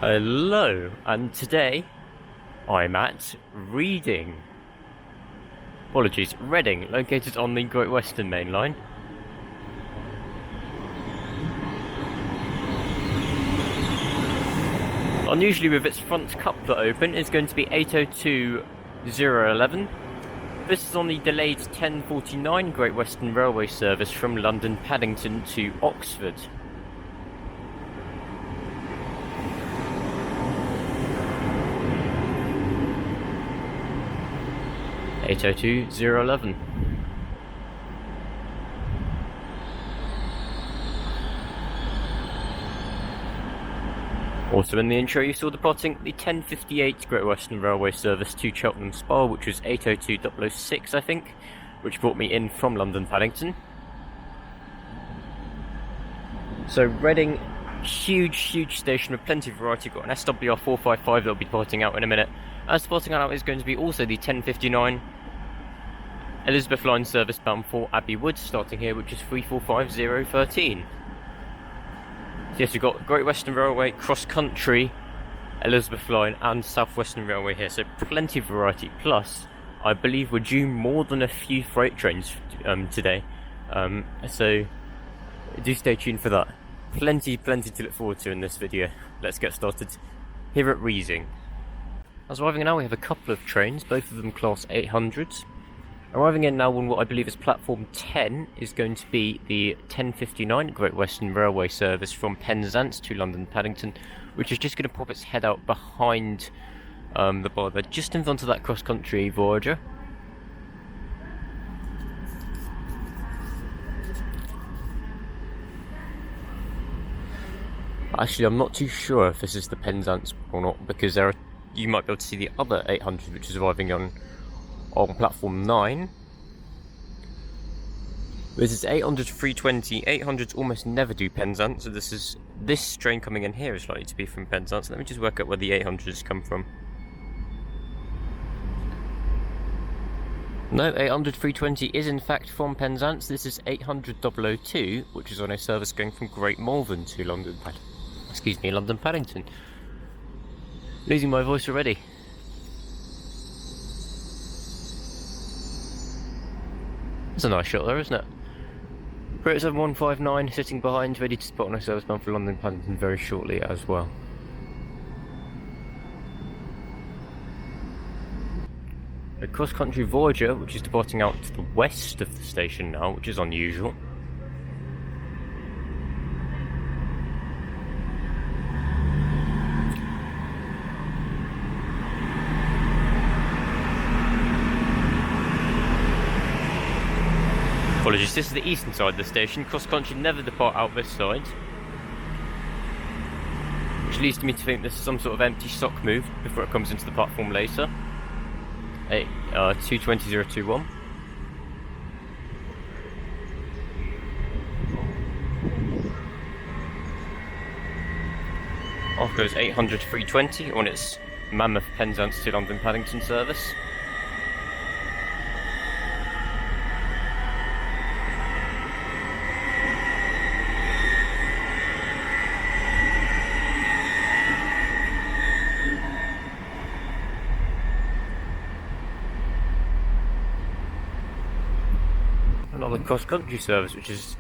Hello, and today I'm at Reading. Apologies, Reading, located on the Great Western Main Line. Unusually, with its front coupler open, is going to be 802.011. This is on the delayed 1049 Great Western Railway service from London Paddington to Oxford. (802.011). Also in the intro you saw departing the 1058 Great Western Railway service to Cheltenham Spa, which was 802.006 I think, which brought me in from London Paddington. So Reading, huge station with plenty of variety. Got an SWR 455 that will be departing out in a minute. As departing out is going to be also the 1059 Elizabeth Line service bound for Abbey Wood, starting here, which is 345013. So yes, we've got Great Western Railway, CrossCountry, Elizabeth Line and South Western Railway here, so plenty of variety. Plus, I believe we're due more than a few freight trains today, so do stay tuned for that. Plenty to look forward to in this video. Let's get started here at Reading. As arriving now, we have a couple of trains, both of them class 800s. Arriving in now on what I believe is platform 10 is going to be the 1059 Great Western Railway service from Penzance to London Paddington, which is just going to pop its head out behind the bar there, just in front of that cross-country Voyager. Actually, I'm not too sure if this is the Penzance or not, because you might be able to see the other 800 which is arriving on platform 9. This is 800 320. 800s almost never do Penzance, so this train coming in here is likely to be from Penzance. Let me just work out where the 800s come from. No, 800 320 is in fact from Penzance. This is 800.002, which is on a service going from Great Malvern to London Paddington. Losing my voice already. That's a nice shot there, isn't it? Brit 7159 sitting behind, ready to spot on a service bound for London Paddington very shortly as well. A cross-country Voyager, which is departing out to the west of the station now, which is unusual. Apologies, this is the eastern side of the station. Cross-country never depart out this side, which leads me to think this is some sort of empty stock move before it comes into the platform later. 220.021. Off goes 800 320 on its mammoth Penzance to London Paddington service. Another cross-country service, which is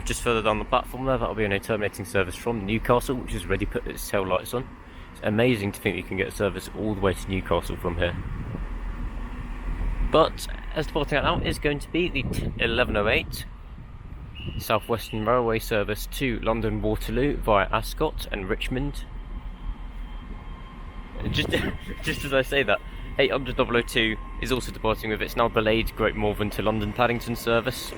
just further down the platform there. That'll be a terminating service from Newcastle, which has already put its tail lights on. It's amazing to think you can get a service all the way to Newcastle from here. But as departing out now is going to be the 1108 South Western Railway service to London Waterloo via Ascot and Richmond. Just as I say that, 800.002 is also departing with its now delayed Great Malvern to London Paddington service.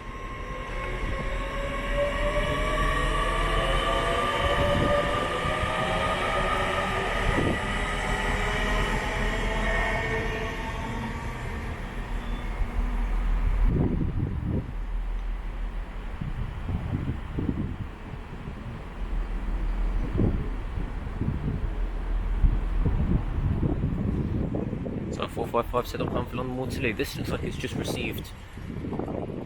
So 455 set up bound for London Waterloo. This looks like it's just received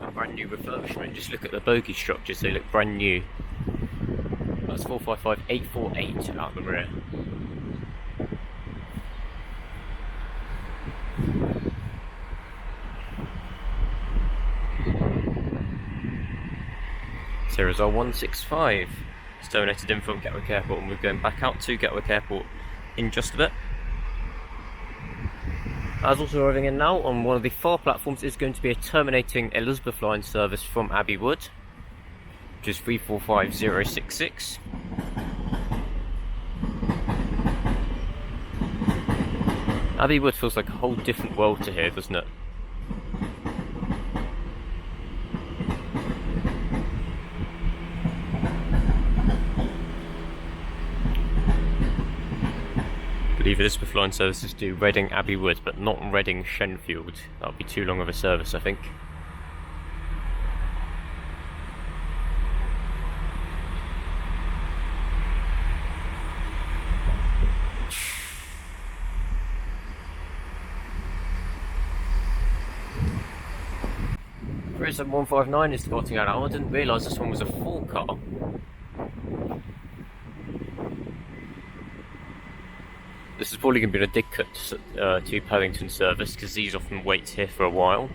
a brand new refurbishment. Just look at the bogie structures, they look brand new. that's 455848 out the rear. Here is our 165. It's donated in from Gatwick Airport, and we're going back out to Gatwick Airport in just a bit. As also arriving in now on one of the far platforms is going to be a terminating Elizabeth line service from Abbey Wood, which is 345066. Abbey Wood feels like a whole different world to here, doesn't it? I believe Elizabeth line services do Reading Abbey Wood, but not Reading Shenfield. That would be too long of a service, I think. Chris at 159 is departing out now. I didn't realise this one was a full car. This is probably going to be a dig cut to Paddington service, because these often wait here for a while.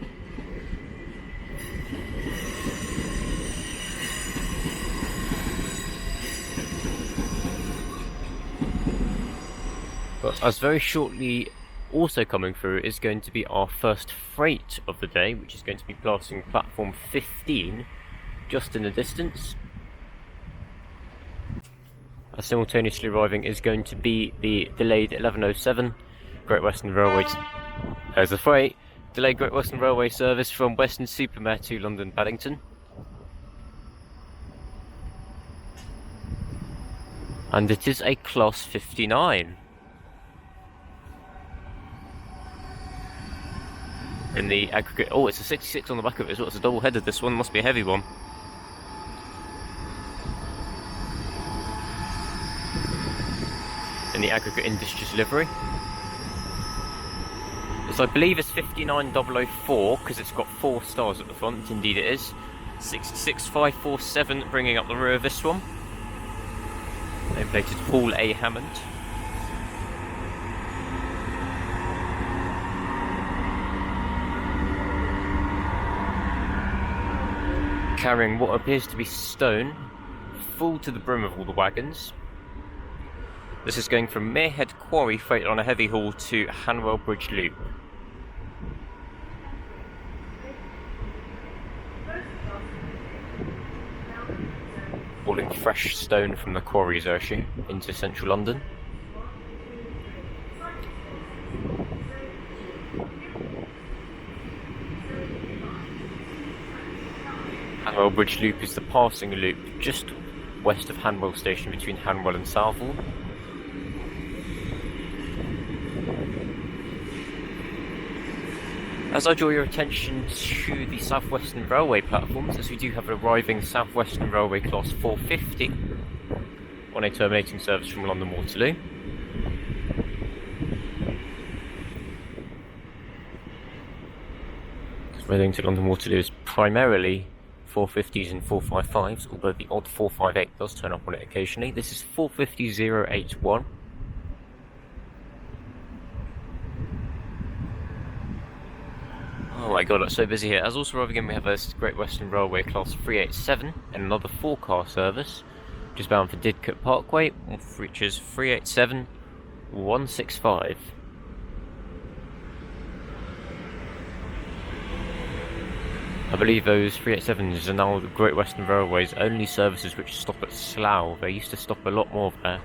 But as very shortly also coming through is going to be our first freight of the day, which is going to be passing platform 15 just in the distance. Simultaneously arriving is going to be the delayed 1107 Great Western Railway. There's the freight. Delayed Great Western Railway service from Weston-super-Mare to London Paddington. And it is a class 59. In the aggregate. Oh, it's a 66 on the back of it as well. It's a double header. This one must be a heavy one. In the aggregate industries livery. This I believe is 59004 because it's got 4 stars at the front. Indeed it is. 66547 bringing up the rear of this one. Nameplate is Paul A. Hammond. Carrying what appears to be stone, full to the brim of all the wagons. This is going from Merehead Quarry freight on a heavy haul to Hanwell Bridge Loop. Hauling fresh stone from the quarries actually into central London. Hanwell Bridge Loop is the passing loop just west of Hanwell Station between Hanwell and Southall. As I draw your attention to the South Western Railway platforms, as we do have an arriving South Western Railway Class 450 on a terminating service from London Waterloo. Reading to London Waterloo is primarily 450s and 455s, although the odd 458 does turn up on it occasionally. This is 450081. Oh my god, it's so busy here. As also arriving in, we have a Great Western Railway Class 387 and another 4-car service, just bound for Didcot Parkway, which is 387165. I believe those 387s are now the Great Western Railway's only services which stop at Slough. They used to stop a lot more there.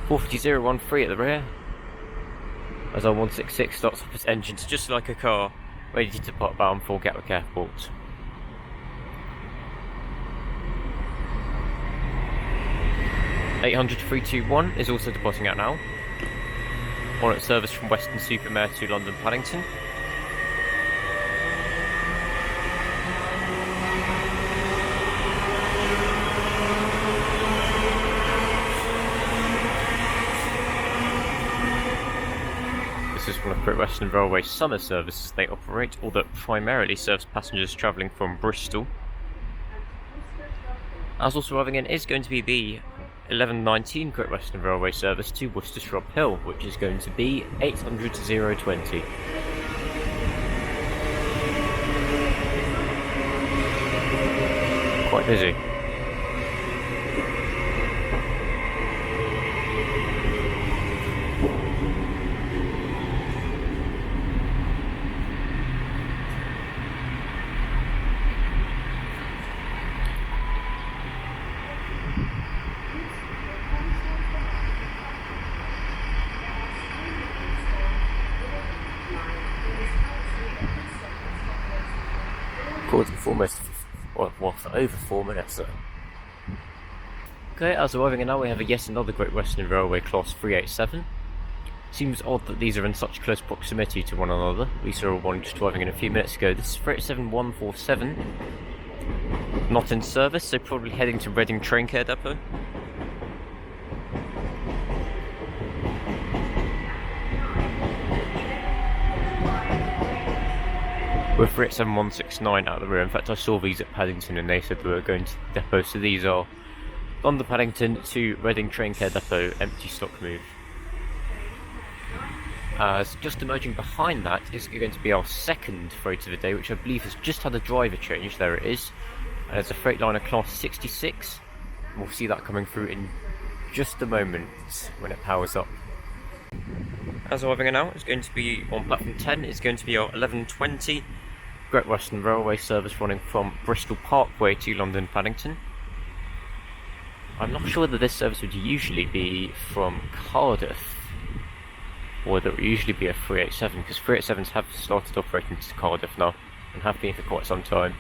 45013 at the rear. As our 166 starts off its engines just like a car, ready to depart bound for Gatwick Airport. (800-321) is also departing out now, on its service from Weston-super-Mare to London Paddington. This is one of Great Western Railway's summer services they operate, although it primarily serves passengers travelling from Bristol. As also arriving in is going to be the 1119 Great Western Railway service to Worcester Shrub Hill, which is going to be 800 020. Quite busy. Recording for almost, for over 4 minutes though. Okay, as arriving in now we have yet another Great Western Railway class 387. Seems odd that these are in such close proximity to one another. We saw one just arriving in a few minutes ago. This is 387147. Not in service, so probably heading to Reading Train Care Depot. We're 387169 out of the rear. In fact, I saw these at Paddington and they said they were going to the depot, so these are London Paddington to Reading Train Care Depot, empty stock move. Just emerging behind that is going to be our second freight of the day, which I believe has just had a driver change. There it is. And it's a Freightliner class 66. We'll see that coming through in just a moment when it powers up. As arriving in now, it's going to be on platform 10. It's going to be our 1120 Great Western Railway service running from Bristol Parkway to London Paddington. I'm not sure whether this service would usually be from Cardiff, or whether it would usually be a 387, because 387s have started operating to Cardiff now, and have been for quite some time.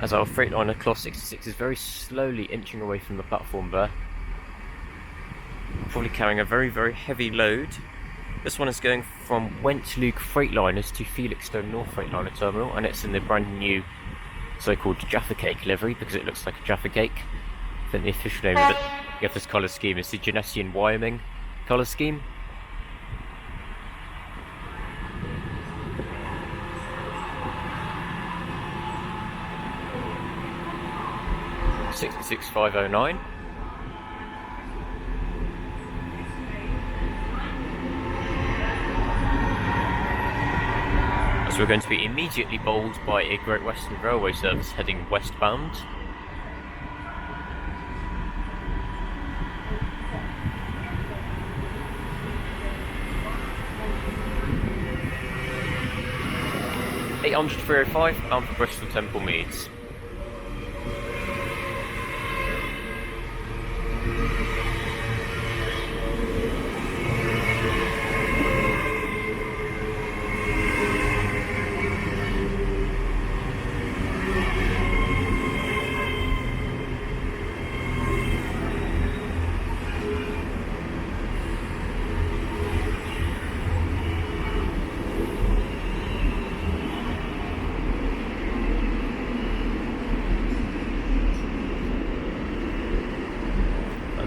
As our Freightliner Class 66 is very slowly inching away from the platform there. Probably carrying a very, very heavy load. This one is going from Wentluke Freightliners to Felixstowe North Freightliner Terminal, and it's in the brand new so-called Jaffa Cake livery, because it looks like a Jaffa Cake. I think the official name of this colour scheme is the Genesian Wyoming colour scheme. $66,509. As we're going to be immediately bowled by a Great Western Railway service heading westbound. $800,305 bound for Bristol Temple Meads.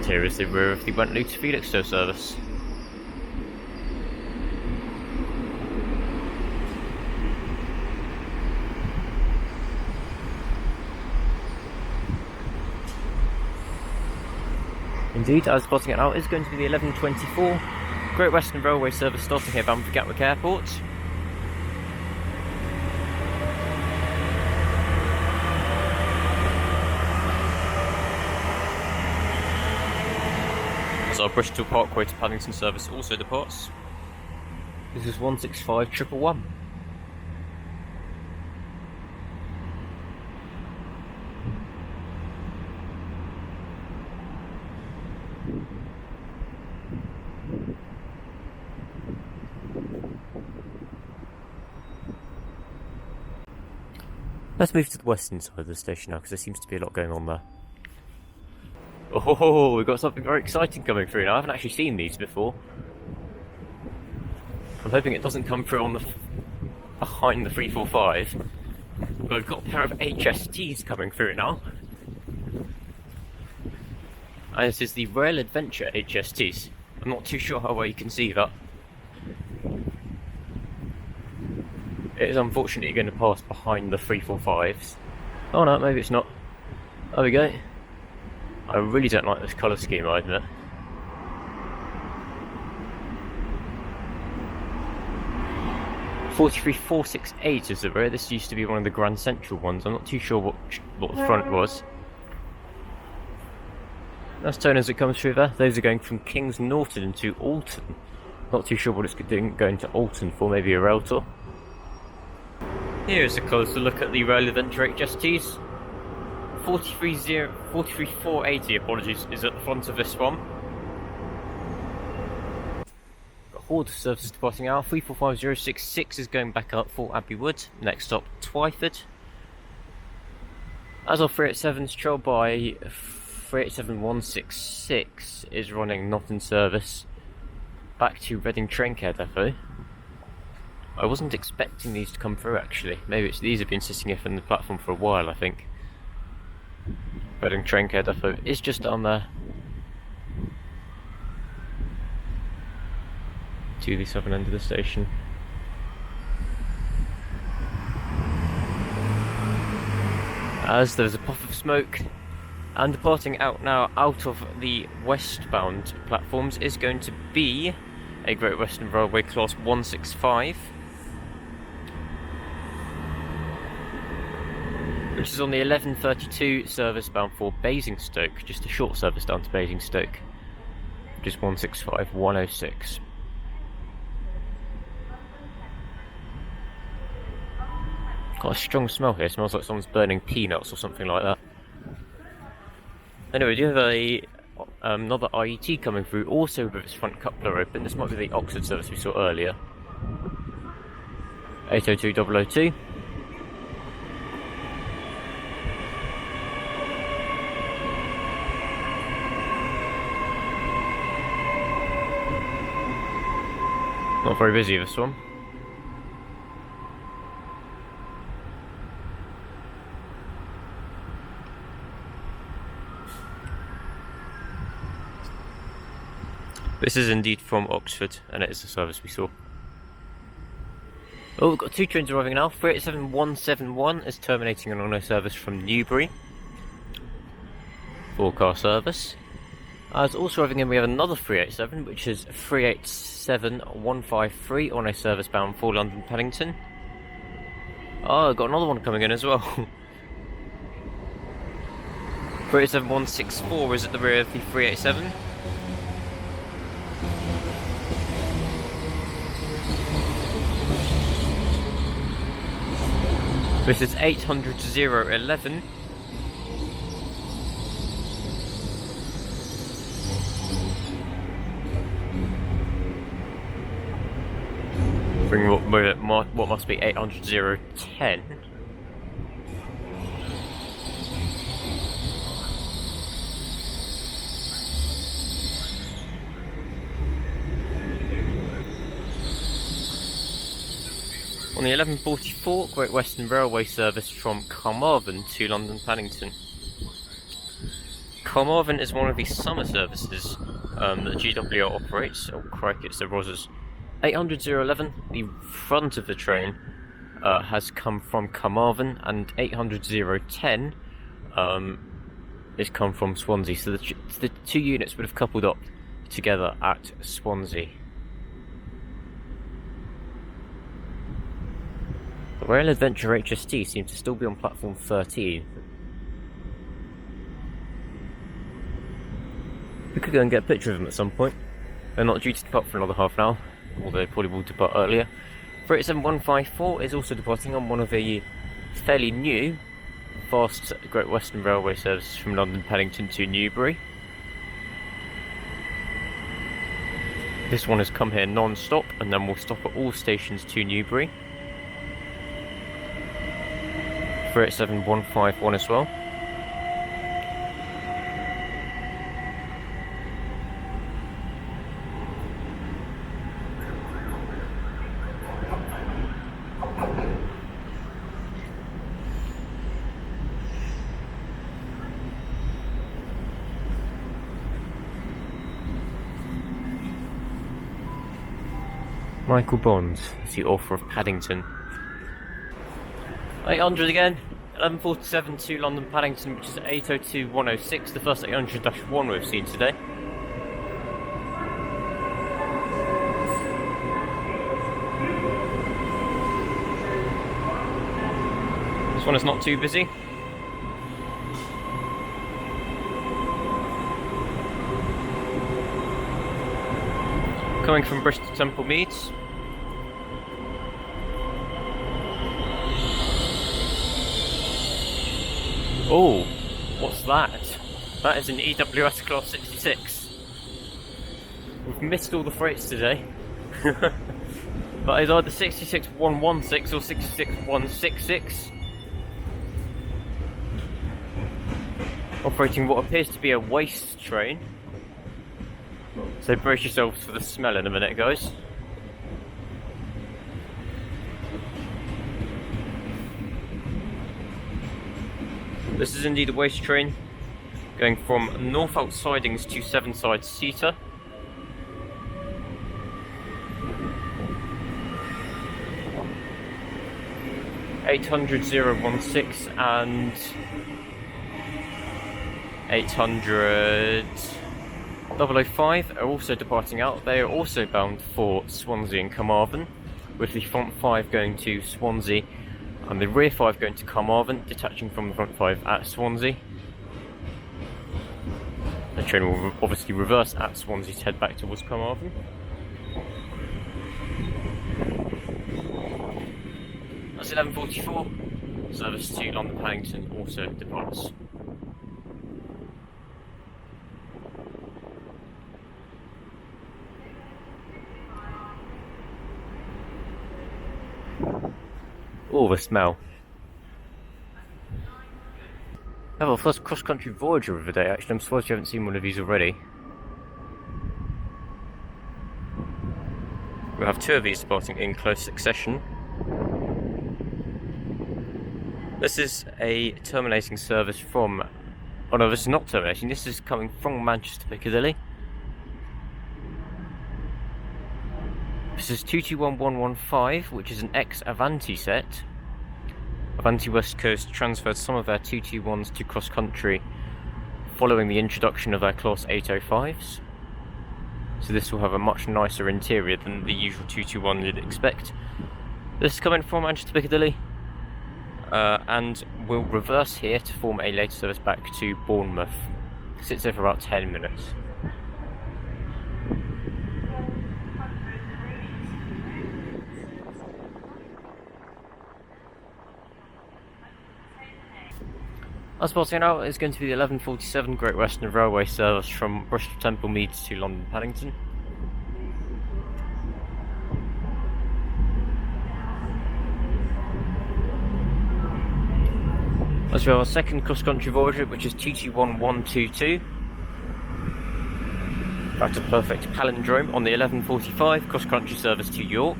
Here is the rear of the Wentluke to Felixstowe service. Indeed, as spotting it out, is going to be the 1124 Great Western Railway service starting here bound for Gatwick Airport. Our Bristol Parkway to Paddington service also departs. This is 165111. Let's move to the western side of the station now, because there seems to be a lot going on there. Oh, we've got something very exciting coming through now. I haven't actually seen these before. I'm hoping it doesn't come through on the behind the 345. We've got a pair of HSTs coming through now. And this is the Rail Adventure HSTs. I'm not too sure how well you can see that. It is unfortunately going to pass behind the 345s. Oh no, maybe it's not. There we go. I really don't like this colour scheme, I admit. (43.468) is the rear. This used to be one of the Grand Central ones. I'm not too sure what the front was. That's tone as it comes through there. Those are going from Kings Norton to Alton. Not too sure what it's doing going to Alton for, maybe a rail tour. Here is a closer look at the Rail Adventure HSTs. 43.480, apologies, is at the front of this one. Got Horde services departing out. 345066 is going back up for Abbey Wood. Next stop, Twyford. As of 387's trailed by 387166 is running not in service back to Reading Train Care Depot. I wasn't expecting these to come through actually. Maybe these have been sitting here on the platform for a while, I think. Reading Train Care Depot is just down there to the southern end of the station. As there's a puff of smoke, and departing out now out of the westbound platforms is going to be a Great Western Railway Class 165, which is on the 11:32 service bound for Basingstoke, just a short service down to Basingstoke, which is 165-106. Got a strong smell here, smells like someone's burning peanuts or something like that. Anyway, we do have another IET coming through, also with its front coupler open. This might be the Oxford service we saw earlier. 802-002. Not very busy this one. This is indeed from Oxford, and it is the service we saw. Oh, we've got two trains arriving now. 387171 is terminating an on-air service from Newbury. 4-car service. As also arriving in, we have another 387, which is 387153 on a service bound for London Paddington. Oh, I've got another one coming in as well. 387164 is at the rear of the 387. This is 800-011. Bring what must be 800-010. On the 11:44, Great Western Railway service from Carmarthen to London Paddington. Carmarthen is one of the summer services that GWML operates. Oh crikey, it's the Rosses. 800-011, the front of the train has come from Carmarthen, and 800-010 is come from Swansea. So the two units would have coupled up together at Swansea. The Rail Adventure HST seems to still be on platform 13. We could go and get a picture of them at some point. They're not due to depart for another half an hour, although they probably will depart earlier. 387154 is also departing on one of the fairly new fast Great Western Railway services from London Paddington to Newbury. This one has come here non-stop and then will stop at all stations to Newbury. 387151 as well. Michael Bond is the author of Paddington. 800 again. 11:47 to London Paddington, which is 8:02.106, the first 800-1 we've seen today. This one is not too busy. Coming from Bristol Temple Meads. Oh, what's that? That is an EWS Class 66. We've missed all the freights today. That is either 66116 or 66166. Operating what appears to be a waste train. So brace yourselves for the smell in a minute, guys. This is indeed a waste train, going from Norfolk sidings to Seven Sides Seater. (800.016) and 800.005 are also departing out. They are also bound for Swansea and Carmarthen, with the front 5 going to Swansea and the rear 5 going to Carmarthen, detaching from the front 5 at Swansea. The train will obviously reverse at Swansea to head back towards Carmarthen. That's 11:44. Service to London Paddington also departs. Oh, the smell. I have our first cross-country Voyager of the day. Actually, I'm surprised you haven't seen one of these already. We have 2 of these departing in close succession. This is a terminating service from... Oh no, this is not terminating. This is coming from Manchester Piccadilly. This is 221115, which is an ex-Avanti set. Avanti West Coast transferred some of their 221s to cross-country following the introduction of their Class 805s. So this will have a much nicer interior than the usual 221 you'd expect. This is coming from Manchester Piccadilly and will reverse here to form a later service back to Bournemouth. Sits there for about 10 minutes. Us spotting out is going to be the 11:47 Great Western Railway service from Bristol Temple Meads to London Paddington. As we have our second cross-country Voyager, which is 221122. That's a perfect palindrome on the 11:45 cross-country service to York.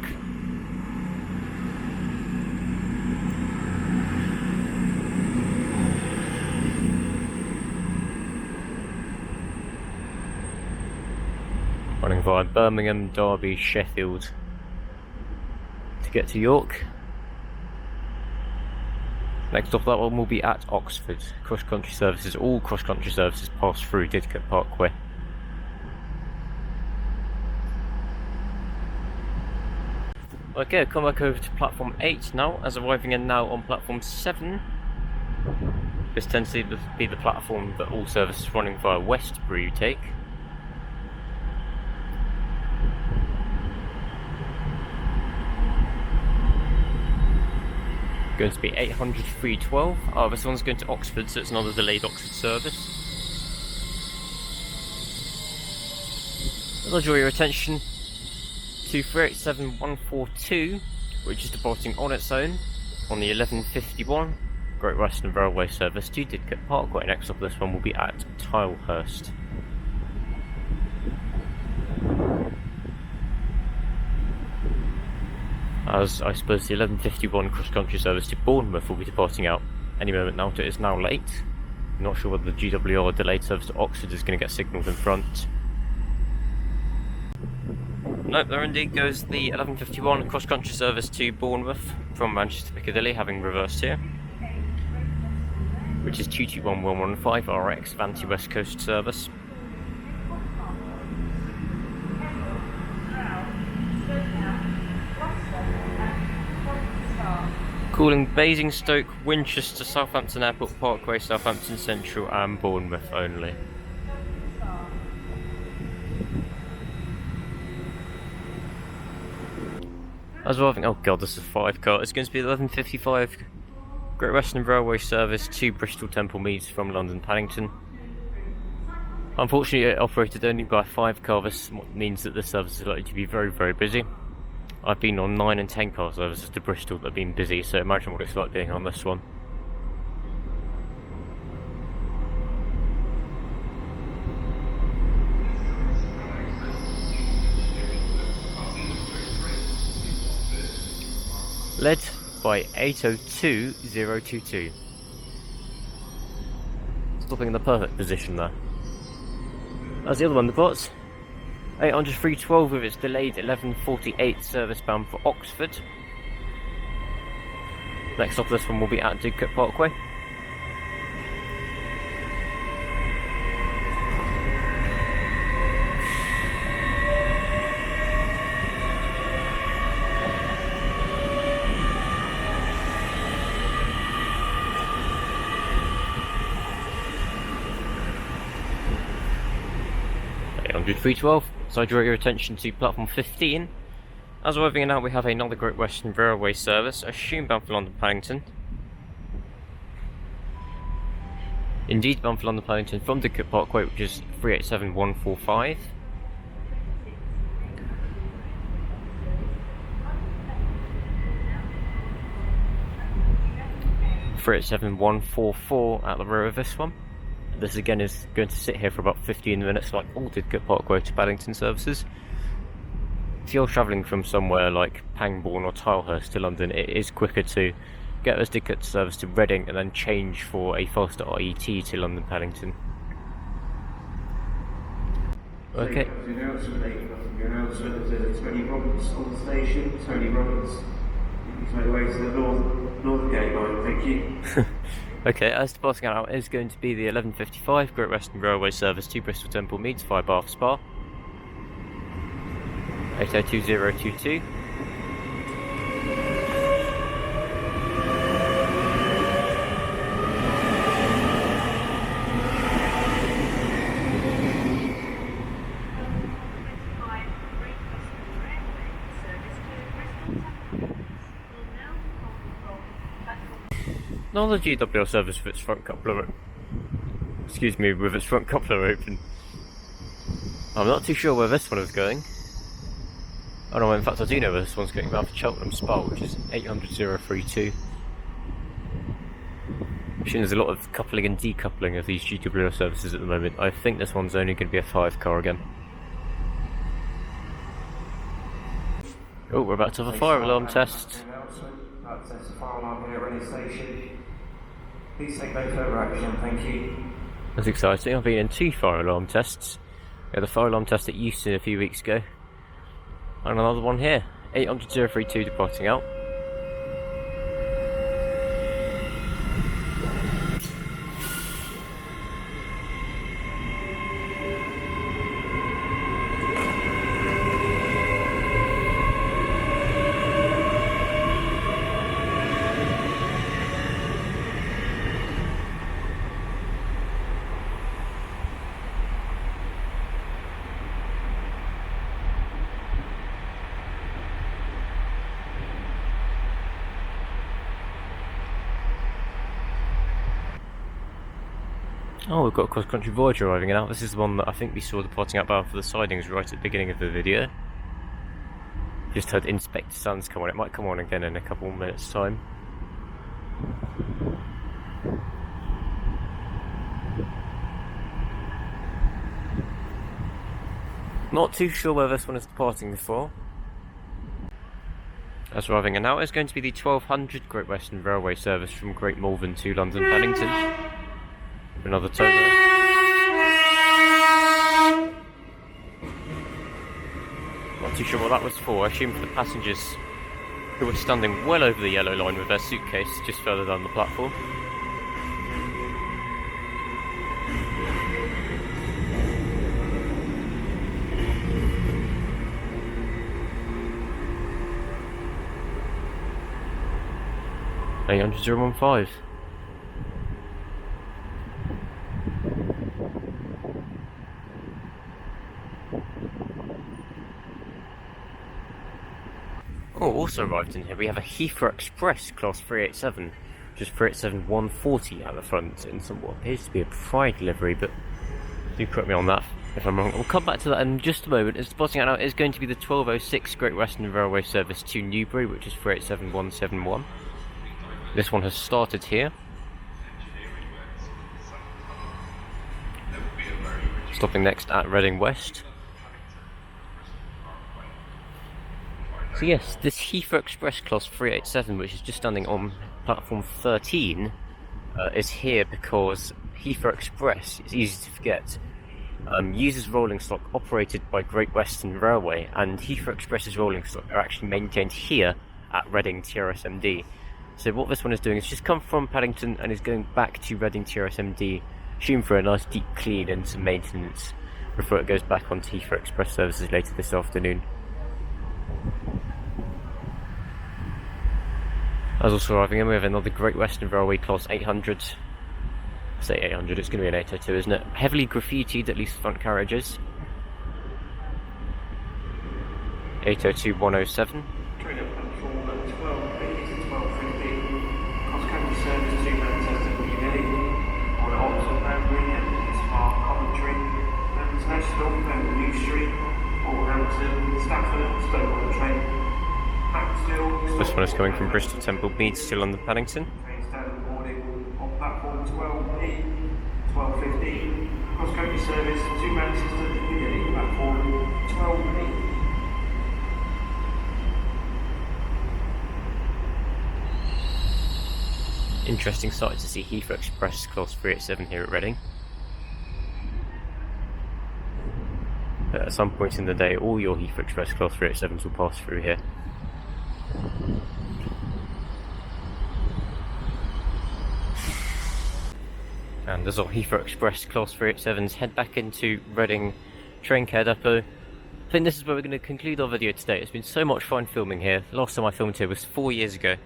Running via Birmingham, Derby, Sheffield to get to York. Next off that one will be at Oxford. Cross-country services, all cross-country services pass through Didcot Parkway. Okay, come back over to platform 8 now, as arriving in now on platform 7. This tends to be the platform that all services running via Westbury take. Going to be 800-312. Oh, this one's going to Oxford, so it's another delayed Oxford service. I'll draw your attention to 387142, which is departing on its own on the 11:51 Great Western Railway service to Didcot Parkway. Next up, this one will be at Tilehurst. As I suppose the 11:51 cross-country service to Bournemouth will be departing out any moment now. It is now late. I'm not sure whether the GWML delayed service to Oxford is going to get signalled in front. Nope, there indeed goes the 11:51 cross-country service to Bournemouth from Manchester Piccadilly, having reversed here, which is 221115 RX Vanti West Coast service. Calling Basingstoke, Winchester, Southampton Airport Parkway, Southampton Central and Bournemouth only. As well, I think, oh god, this is a 5 car. It's going to be 11:55 Great Western Railway service to Bristol Temple Meads from London Paddington. Unfortunately, it operated only by 5 car. This means that the service is likely to be very, very busy. I've been on 9 and 10 car services to Bristol that have been busy, so imagine what it's like being on this one. Led by 802022. Stopping in the perfect position there. As the other one departs, 800-312 with its delayed 11:48 service bound for Oxford. Next stop this one will be at Didcot Parkway. So I draw your attention to platform 15. As we're moving out, we have another Great Western Railway service, I assume bound for London Paddington. Indeed, bound for London Paddington from Didcot Parkway, which is 387145. at the rear of this one. This again is going to sit here for about 15 minutes, like all Didcot Parkway to Paddington services. If you're travelling from somewhere like Pangbourne or Tilehurst to London, it is quicker to get this Didcot service to Reading and then change for a faster RET to London Paddington. Okay. There's Tony Roberts on the station. Tony Roberts, he's made way to the north gate line. Thank you. Okay, as departing out is going to be the 11:55 Great Western Railway service to Bristol Temple Meads via Bath Spa. 802022. Not the GWML service with its front coupler with its front coupler open. I'm not too sure where this one is going. Oh no, in fact I do know where this one's going, bound for Cheltenham Spa, which is 800-032. There's a lot of coupling and decoupling of these GWML services at the moment. I think this one's only going to be a 5 car again. Oh, we're about to have a fire alarm test. That's a fire alarm here at Reading Station. Please take no further action, thank you. That's exciting. I've been in 2 fire alarm tests. We had the fire alarm test at Euston a few weeks ago. And another one here. 800-032 departing out. Oh, we've got a CrossCountry Voyager arriving out. This is the one that I think we saw departing outbound for the sidings right at the beginning of the video. Just heard Inspector Suns come on. It might come on again in a couple of minutes' time. Not too sure where this one is departing for. As arriving in now is going to be the 1200 Great Western Railway service from Great Malvern to London Paddington. Another tone there. Not too sure what that was for. I assume for the passengers who were standing well over the yellow line with their suitcase just further down the platform. $800,015. Oh, also arrived in here, we have a Heathrow Express Class 387, which is 387-140 at the front, in what appears to be a Pride livery, but do correct me on that if I'm wrong. We'll come back to that in just a moment. As spotting out now is going to be the 1206 Great Western Railway service to Newbury, which is 387-171. This one has started here. Stopping next at Reading West. So yes, this Heathrow Express Class 387, which is just standing on platform 13, is here because Heathrow Express, it's easy to forget, uses rolling stock operated by Great Western Railway, and Heathrow Express's rolling stock are actually maintained here at Reading TRSMD. So what this one is doing is just come from Paddington and is going back to Reading TRSMD, assume for a nice deep clean and some maintenance before it goes back onto Heathrow Express services later this afternoon. As also arriving in, we have another Great Western Railway Class 800. I say 800, it's going to be an 802, isn't it? Heavily graffitied, at least front carriages. 802-107. Train up platform at 12:50 to 12:50. CrossCountry service to Manchester Midday. On Oxford Newbury and Spa Coventry. International and New Street. Wolverhampton, Stafford, Stoke-on-Trent. This one is coming from Bristol Temple Mead, still on the Paddington. Train standard boarding on platform 12P, 12:15. Cross-country service to Manchester Midday, platform 12P. Interesting sight to see Heathrow Express Class 387 here at Reading. But at some point in the day, all your Heathrow Express Class 387s will pass through here. And as our Heathrow Express Class 387s head back into Reading train care depot, I think this is where we're going to conclude our video today. It's been so much fun filming here. The last time I filmed here was 4 years ago,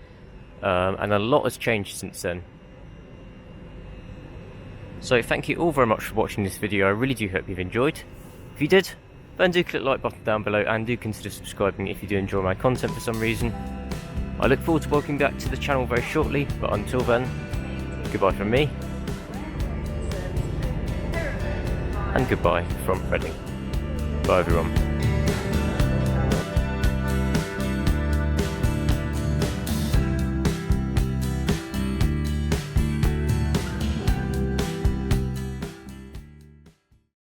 and a lot has changed since then. So thank you all very much for watching this video. I really do hope you've enjoyed. If you did, then do click the like button down below and do consider subscribing if you do enjoy my content for some reason. I look forward to welcoming back to the channel very shortly, but until then, goodbye from me. And goodbye from Reading. Bye everyone.